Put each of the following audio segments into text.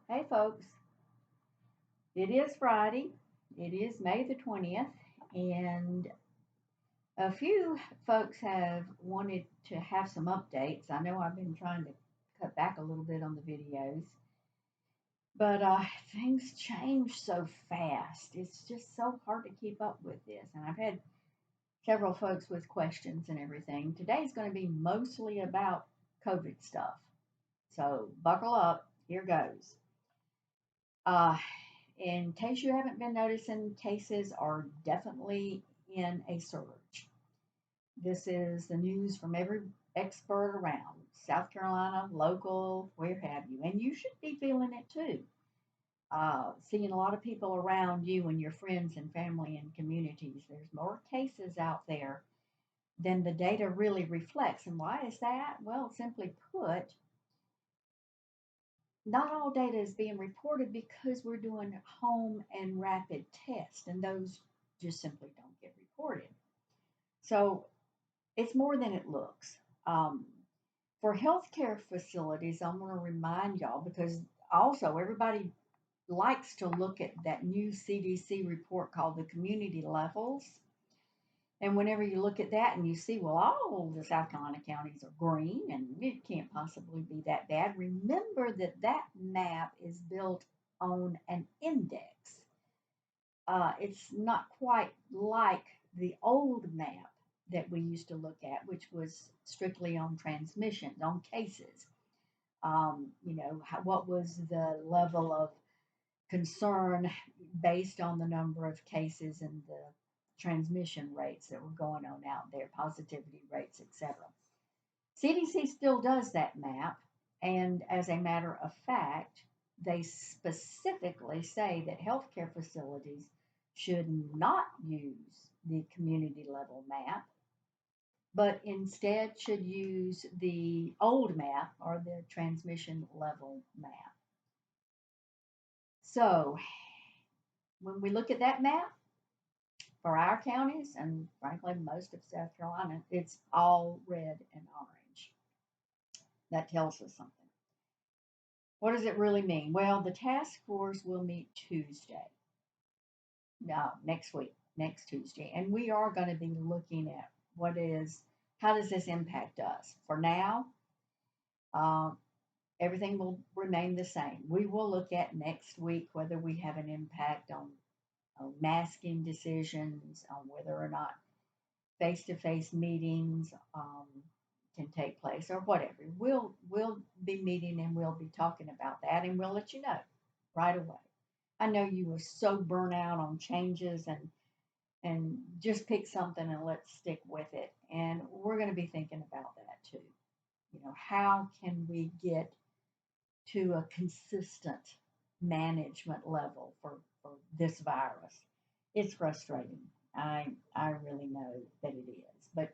Hey, folks, it is Friday. It is May the 20th, and a few folks have wanted to have some updates. I know I've been trying to cut back a little bit on the videos, but things change so fast. It's just so hard to keep up with this, and I've had several folks with questions and everything. Today's going to be mostly about COVID stuff, so buckle up. Here goes. Uh, In case you haven't been noticing, cases are definitely in a surge. This is the news from every expert around South Carolina, local, where have you. And you should be feeling it too. Seeing a lot of people around you and your friends and family and communities. There's more cases out there than the data really reflects. And why is that? Well, simply put, not all data is being reported because we're doing home and rapid tests, and those just simply don't get reported. So it's more than it looks. Um, for healthcare facilities, I'm going to remind y'all because also everybody likes to look at that new CDC report called the community levels. And whenever you look at that and you see, well, all the South Carolina counties are green and it can't possibly be that bad, remember that that map is built on an index. It's not quite like the old map that we used to look at, which was strictly on transmissions, on cases. What was the level of concern based on the number of cases and the transmission rates that were going on out there, positivity rates, etc. CDC still does that map, and as a matter of fact, they specifically say that healthcare facilities should not use the community level map, but instead should use the old map or the transmission level map. So when we look at that map, for our counties and frankly most of South Carolina, it's all red and orange. That tells us something. What does it really mean? Well, the task force will meet Tuesday. No, next week, next Tuesday. And we are going to be looking at how does this impact us? For now, uh, everything will remain the same. We will look at next week whether we have an impact on masking decisions, on whether or not face-to-face meetings can take place or whatever. We'll be meeting and we'll be talking about that and we'll let you know right away. I know you were so burnt out on changes and just pick something and let's stick with it. And we're going to be thinking about that too. How can we get to a consistent management level for this virus? It's frustrating. I really know that it is. But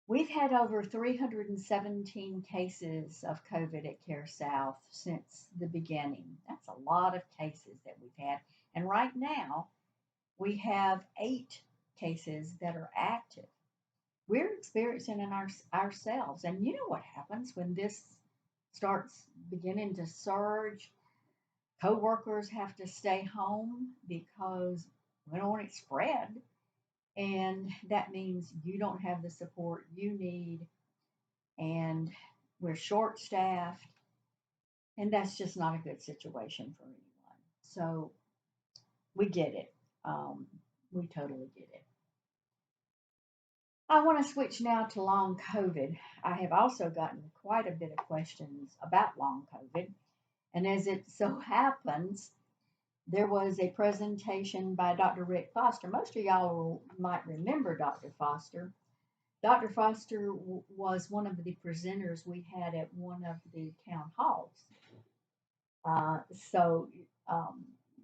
we've had over 317 cases of COVID at Care South since the beginning. That's a lot of cases that we've had. And right now, we have 8 cases that are active. We're experiencing it ourselves. And you know what happens when this starts beginning to surge? Coworkers have to stay home because we don't want it spread. And that means you don't have the support you need, and we're short staffed, and that's just not a good situation for anyone. So we get it. Um, we totally get it. I want to switch now to long COVID. I have also gotten quite a bit of questions about long COVID. And as it so happens, there was a presentation by Dr. Rick Foster. Most of y'all might remember Dr. Foster. Dr. Foster was one of the presenters we had at one of the town halls. So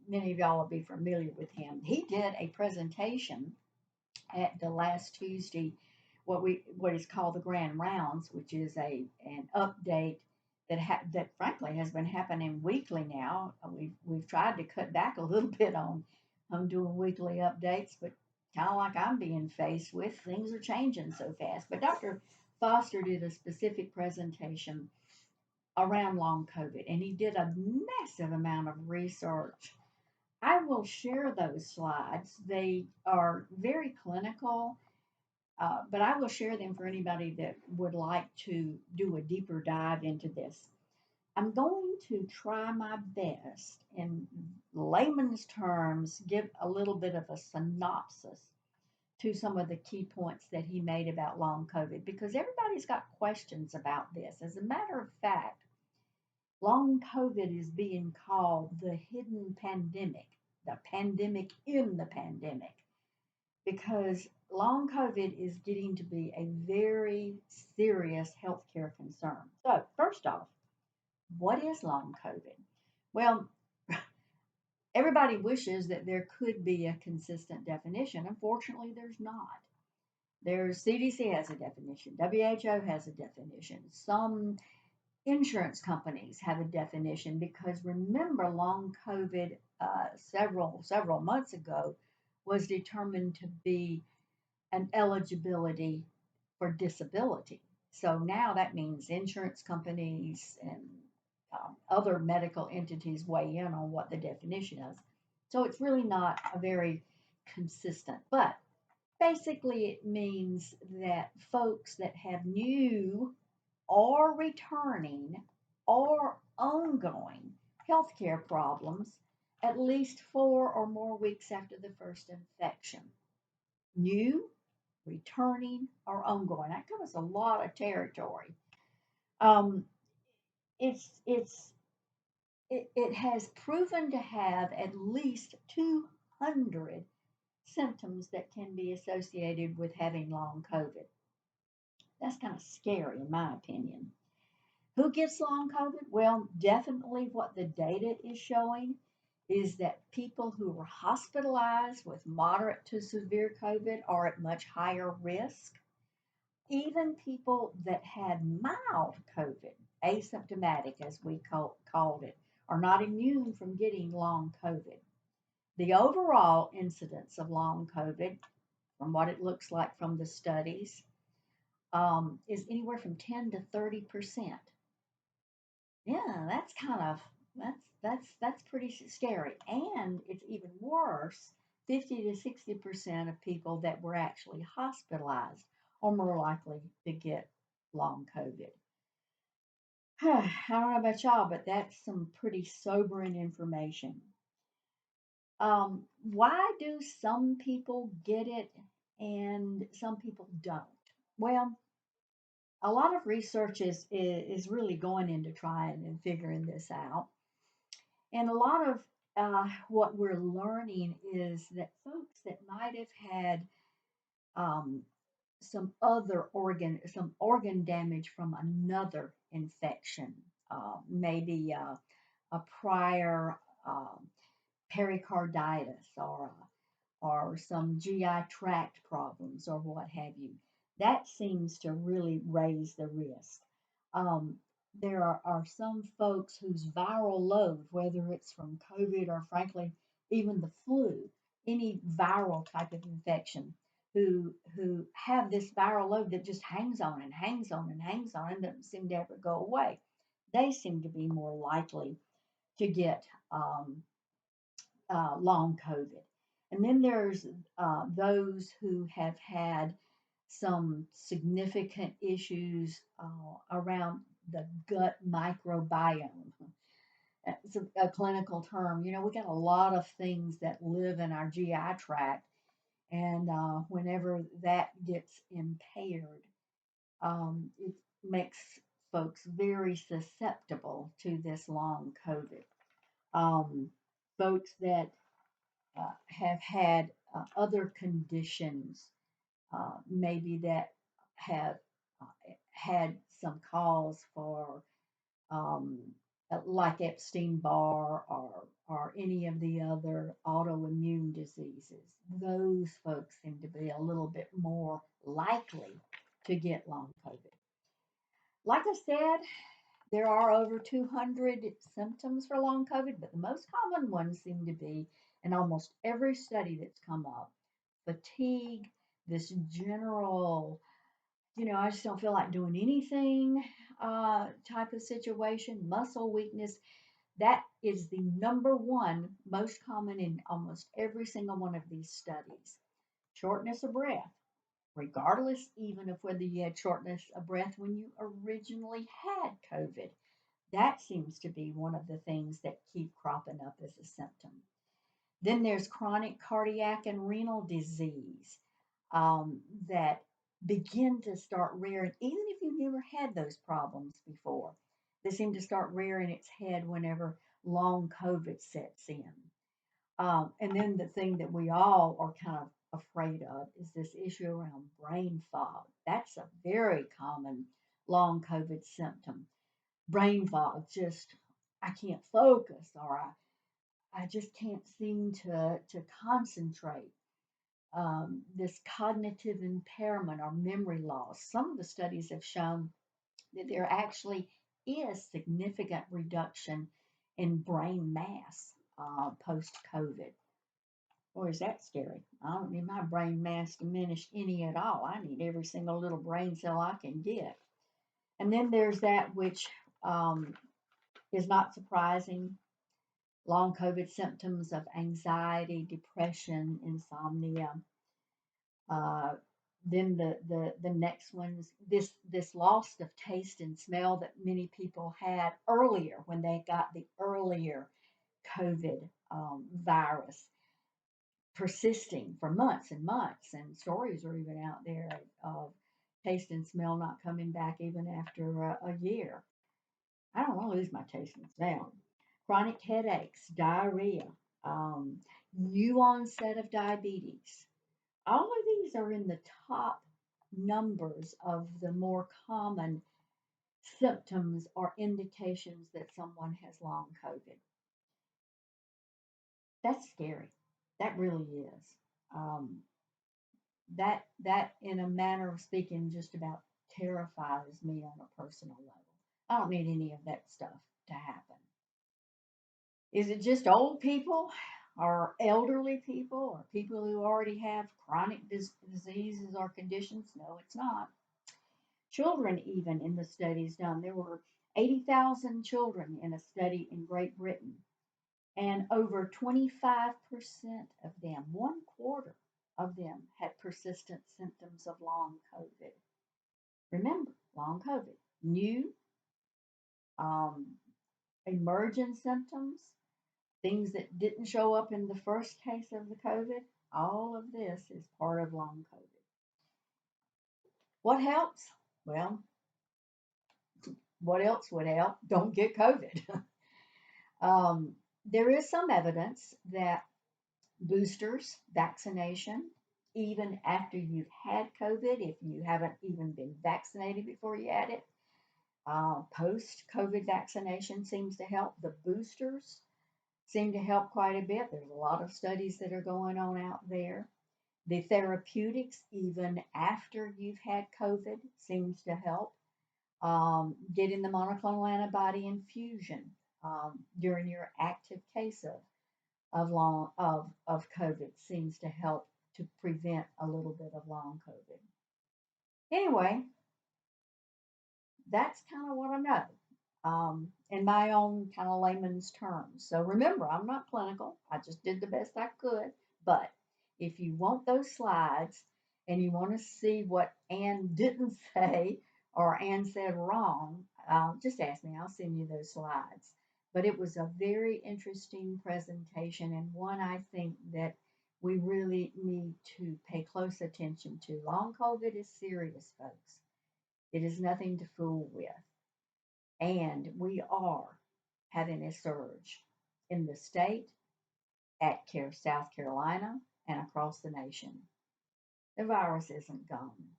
many of y'all will be familiar with him. He did a presentation at the last Tuesday, what is called the Grand Rounds, which is an update that frankly has been happening weekly now. We've tried to cut back a little bit on doing weekly updates, but kind of like I'm being faced with, things are changing so fast. But Dr. Foster did a specific presentation around long COVID, and he did a massive amount of research. I will share those slides. They are very clinical, but I will share them for anybody that would like to do a deeper dive into this. I'm going to try my best in layman's terms, give a little bit of a synopsis to some of the key points that he made about long COVID because everybody's got questions about this. As a matter of fact, long COVID is being called the hidden pandemic, the pandemic in the pandemic, because long COVID is getting to be a very serious healthcare concern. So, first off, what is long COVID? Well, everybody wishes that there could be a consistent definition. Unfortunately, there's not. There's CDC has a definition, WHO has a definition, some insurance companies have a definition because remember, long COVID several months ago was determined to be an eligibility for disability. So now that means insurance companies and other medical entities weigh in on what the definition is. So it's really not a very consistent, but basically it means that folks that have new or returning or ongoing healthcare problems at least 4 or more weeks after the first infection. New, returning, or ongoing. That covers a lot of territory. Um, it has proven to have at least 200 symptoms that can be associated with having long COVID. That's kind of scary, in my opinion. Who gets long COVID? Well, definitely what the data is showing is that people who were hospitalized with moderate to severe COVID are at much higher risk. Even people that had mild COVID, asymptomatic as we called it, are not immune from getting long COVID. The overall incidence of long COVID, from what it looks like from the studies, is anywhere from 10 to 30%. Yeah, that's kind of that's pretty scary. And it's even worse, 50 to 60% of people that were actually hospitalized are more likely to get long COVID. I don't know about y'all, but that's some pretty sobering information. Why do some people get it and some people don't? Well, a lot of research is really going into trying and figuring this out. And a lot of what we're learning is that folks that might have had um, some organ damage from another infection, maybe a prior pericarditis or some GI tract problems or what have you. That seems to really raise the risk. Um, there are some folks whose viral load, whether it's from COVID or frankly even the flu, any viral type of infection, who have this viral load that just hangs on and hangs on and hangs on and doesn't seem to ever go away. They seem to be more likely to get long COVID. And then there's those who have had some significant issues around the gut microbiome. It's a clinical term. You know, we got a lot of things that live in our GI tract, and whenever that gets impaired, it makes folks very susceptible to this long COVID. Um, Folks that have had other conditions, maybe that have uh, had some cause for, um, like Epstein Barr or any of the other autoimmune diseases. Those folks seem to be a little bit more likely to get long COVID. Like I said, there are over 200 symptoms for long COVID, but the most common ones seem to be in almost every study that's come up fatigue, this general I just don't feel like doing anything type of situation. Muscle weakness, that is the number one most common in almost every single one of these studies. Shortness of breath, regardless even of whether you had shortness of breath when you originally had COVID. That seems to be one of the things that keep cropping up as a symptom. Then there's chronic cardiac and renal disease that begin to start rearing, even if you've never had those problems before. They seem to start rearing its head whenever long COVID sets in. And then the thing that we all are kind of afraid of is this issue around brain fog. That's a very common long COVID symptom. Brain fog, just I can't focus, or I just can't seem to concentrate. This cognitive impairment or memory loss. Some of the studies have shown that there actually is significant reduction in brain mass post COVID. Boy, is that scary. I don't need my brain mass diminished any at all. I need every single little brain cell I can get. And then there's that which um, is not surprising, long COVID symptoms of anxiety, depression, insomnia. Uh, then the next one's this loss of taste and smell that many people had earlier when they got the earlier COVID virus, persisting for months and months, and stories are even out there of taste and smell not coming back even after a year. I don't want to lose my taste and smell. Chronic headaches, diarrhea, um, new onset of diabetes. All of these are in the top numbers of the more common symptoms or indications that someone has long COVID. That's scary. That really is. Um, that, in a manner of speaking, just about terrifies me on a personal level. I don't need any of that stuff to happen. Is it just old people or elderly people or people who already have chronic diseases or conditions? No, it's not. Children, even in the studies done, there were 80,000 children in a study in Great Britain, and over 25% of them, one quarter of them, had persistent symptoms of long COVID. Remember, long COVID, new um, emergent symptoms, things that didn't show up in the first case of the COVID. All of this is part of long COVID. What helps? Well, what else would help? Don't get COVID. There is some evidence that boosters, vaccination, even after you've had COVID, if you haven't even been vaccinated before you had it, post COVID vaccination seems to help. The boosters seem to help quite a bit. There's a lot of studies that are going on out there. The therapeutics, even after you've had COVID, seems to help. Getting the monoclonal antibody infusion during your active case of COVID seems to help to prevent a little bit of long COVID. Anyway, that's kind of what I know in my own kind of layman's terms. So remember, I'm not clinical. I just did the best I could. But if you want those slides and you want to see what Ann didn't say or Ann said wrong, just ask me. I'll send you those slides. But it was a very interesting presentation and one I think that we really need to pay close attention to. Long COVID is serious, folks. It is nothing to fool with. And we are having a surge in the state, at South Carolina, and across the nation. The virus isn't gone.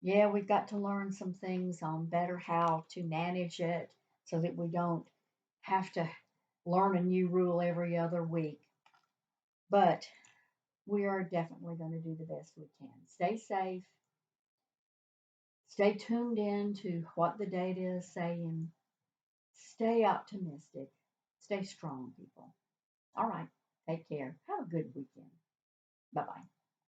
Yeah, we've got to learn some things on better how to manage it so that we don't have to learn a new rule every other week. But we are definitely going to do the best we can. Stay safe. Stay tuned in to what the data is saying. Stay optimistic. Stay strong, people. All right. Take care. Have a good weekend. Bye bye.